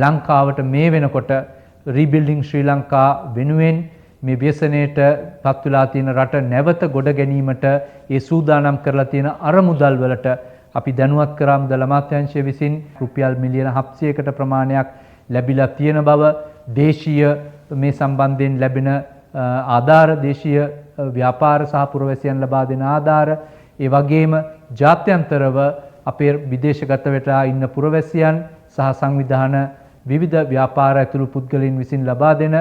ලංකාවට මේ වෙනකොට රීබිල්ඩින් ශ්‍රී ලංකා වෙනුවෙන් මේ ව්‍යසනයට පත් වෙලා තියෙන රට නැවත ගොඩ ගැනීමට ඒ සූදානම් කරලා තියෙන අරමුදල් වලට අපි දැනුවත් කරා මුදල් අමාත්‍යාංශය විසින් රුපියල් මිලියන 700කට ප්‍රමාණයක් ලැබිලා තියෙන බව දේශීය මේ සම්බන්ධයෙන් ලැබෙන ආධාර දේශීය ව්‍යාපාර සහ පුරවැසියන් ලබා දෙන ආධාර ඒ වගේම ජාත්‍යන්තරව අපේ විදේශගත වෙලා ඉන්න පුරවැසියන් සහ සංවිධාන විවිධ ව්‍යාපාර ඇතුළු පුද්ගලයන් විසින් ලබා දෙන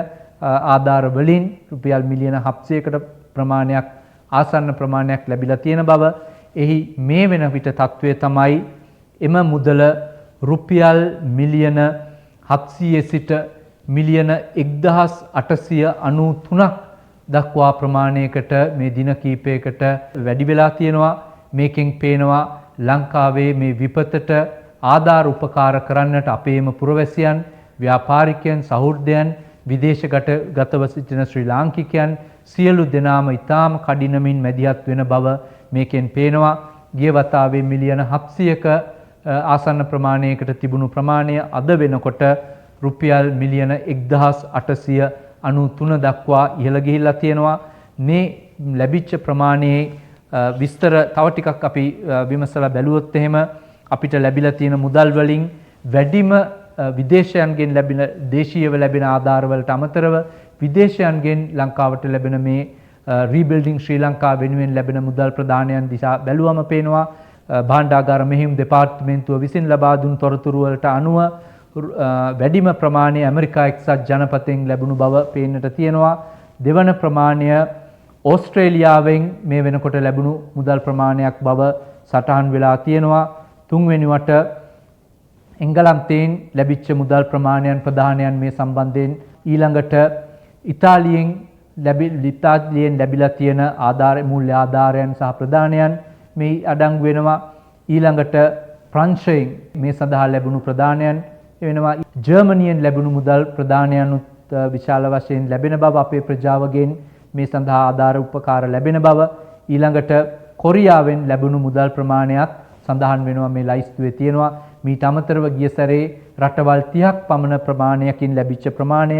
ආධාර වලින් රුපියල් මිලියන 700කට ප්‍රමාණයක් ආසන්න ප්‍රමාණයක් ලැබිලා තියෙන බව එහි මේ වෙන විට තත්වය තමයි එම මුදල රුපියල් මිලියන 700 සිට මිලියන 1893ක් දක්වා ප්‍රමාණයකට මේ දින කීපයකට වැඩි වෙලා තියෙනවා. මේකෙන් පේනවා ලංකාවේ මේ විපතට ආධාර උපකාර කරන්නට අපේම පුරවැසියන් ව්‍යාපාරිකයන් සහෘදයන් විදේශගතව සිටින ශ්‍රී ලාංකිකයන් සියලු දෙනාම ඉතාම කඩිනමින් මැදිහත් වෙන බව මේකෙන් පේනවා. ගිය වතාවේ මිලියන 700ක ආසන්න ප්‍රමාණයකට තිබුණු ප්‍රමාණය අද වෙනකොට රුපියල් මිලියන 1893 දක්වා ඉහළ ගිහිල්ලා තියෙනවා. මේ ලැබිච්ච ප්‍රමාණයේ විස්තර තව ටිකක් අපි විමසලා බැලුවොත් එහෙම අපිට ලැබිලා තියෙන මුදල් වලින් වැඩිම විදේශයන්ගෙන් ලැබෙන දේශීයව ලැබෙන ආධාර වලට අමතරව විදේශයන්ගෙන් ලංකාවට ලැබෙන මේ රීබිල්ඩින් ශ්‍රී ලංකා වෙනුවෙන් ලැබෙන මුදල් ප්‍රදානයන් දිහා බැලුවම පේනවා භාණ්ඩාගාර මෙහෙයුම් දෙපාර්තමේන්තුව විසින් ලබා දුන් තොරතුරු වලට අනුව වැඩිම ප්‍රමාණය ඇමරිකා එක්සත් ජනපදයෙන් ලැබුණු බව පේන්නට තියෙනවා. දෙවන ප්‍රමාණය ඕස්ට්‍රේලියාවෙන් මේ වෙනකොට ලැබුණු මුදල් ප්‍රමාණයක් බව සටහන් වෙලා තියෙනවා. තුන්වෙනිවට එංගලන්තයෙන් ලැබිච්ච මුදල් ප්‍රමාණයන් ප්‍රදානයන් මේ සම්බන්ධයෙන් ඊළඟට ඉතාලියෙන් ලැබිලා තියෙන ආධාර මූල්‍ය ආධාරයන් සහ ප්‍රදානයන් මේ අඩංගු වෙනවා. ඊළඟට ප්‍රංශයෙන් මේ සඳහා ලැබුණු ප්‍රදානයන් වෙනවා. ජර්මනියෙන් ලැබුණු මුදල් ප්‍රදානයන් විශාල වශයෙන් ලැබෙන බව අපේ ප්‍රජාවගෙන් මේ සඳහා ආධාර උපකාර ලැබෙන බව. ඊළඟට කොරියාවෙන් ලැබුණු මුදල් ප්‍රමාණයක් සඳහන් වෙනවා මේ ලයිස්තුවේ තියෙනවා. මීට අමතරව ගිය සැරේ රටවල් 30ක් පමණ ප්‍රමාණයකින් ලැබිච්ච ප්‍රමාණය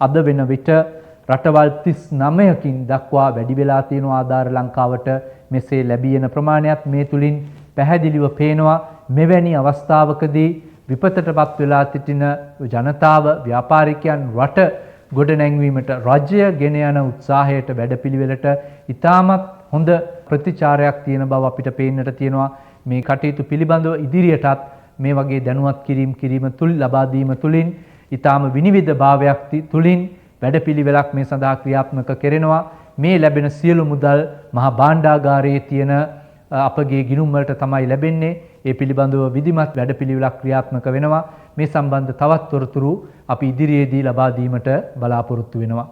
අද වෙන විට රටවල් 39කින් දක්වා වැඩි වෙලා තියෙනවා ආධාර ලංකාවට මෙසේ ලැබී යන ප්‍රමාණයත් මේ තුලින් පැහැදිලිව පේනවා. මෙවැනි අවස්ථාවකදී විපතටපත් වෙලා සිටින ජනතාව ව්‍යාපාරිකයන් රට ගොඩනැංවීමට රජය ගෙන යන උත්සාහයට වැඩපිළිවෙලට ඉතාමත් හොඳ ප්‍රතිචාරයක් තියෙන බව අපිට පේන්නට තියෙනවා. මේ කටයුතු පිළිබඳව ඉදිරියටත් මේ වගේ දැනුවත් කිරීම තුල ලබා දීම තුලින් ඊටාම විනිවිද භාවයක් තුලින් වැඩපිළිවෙලක් මේ සඳහා ක්‍රියාත්මක කෙරෙනවා. මේ ලැබෙන සියලු මුදල් මහා භාණ්ඩාගාරයේ තියෙන අපගේ ගිණුම් වලට තමයි ලැබෙන්නේ. ඒ පිළිබඳව විධිමත් වැඩපිළිවෙලක් ක්‍රියාත්මක වෙනවා. මේ සම්බන්ධ තවත් තොරතුරු අපි ඉදිරියේදී ලබා දීමට බලාපොරොත්තු වෙනවා.